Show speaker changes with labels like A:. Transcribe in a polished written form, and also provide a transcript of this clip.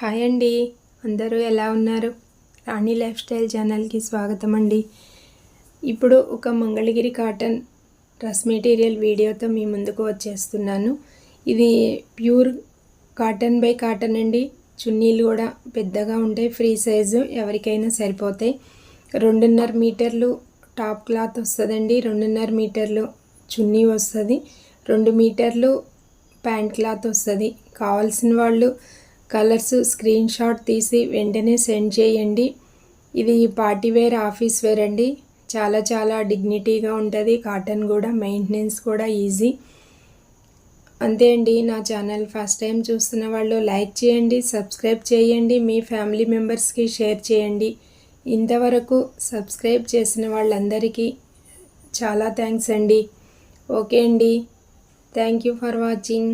A: Hi అండి, అందరూ ఎలా ఉన్నారు? రాణి లైఫ్ స్టైల్ ఛానల్కి స్వాగతం అండి. ఇప్పుడు ఒక మంగళగిరి కాటన్ డ్రెస్ మెటీరియల్ వీడియోతో మీ ముందుకు వచ్చేస్తున్నాను. ఇది ప్యూర్ కాటన్ బై కాటన్ అండి. చున్నీలు కూడా పెద్దగా ఉంటాయి, ఫ్రీ సైజు, ఎవరికైనా సరిపోతాయి. 2.5 మీటర్లు టాప్ క్లాత్ వస్తుందండి, 2.5 మీటర్లు చున్నీ వస్తుంది, 2 మీటర్లు ప్యాంట్ క్లాత్ వస్తుంది. కావాల్సిన వాళ్ళు కలర్స్ స్క్రీన్ షాట్ తీసి వెంటనే సెండ్ చేయండి. ఇది పార్టీ వేర్, ఆఫీస్ వేర్ అండి. చాలా డిగ్నిటీగా ఉంటుంది. కాటన్ కూడా, మెయింటెనెన్స్ కూడా ఈజీ. అంతే అండి. నా ఛానల్ ఫస్ట్ టైం చూస్తున్న వాళ్ళు లైక్ చేయండి, సబ్స్క్రైబ్ చేయండి, మీ ఫ్యామిలీ మెంబర్స్కి షేర్ చేయండి. ఇంతవరకు సబ్స్క్రైబ్ చేసిన వాళ్ళందరికీ చాలా థ్యాంక్స్ అండి. ఓకే అండి, థ్యాంక్ యూ ఫర్ వాచింగ్.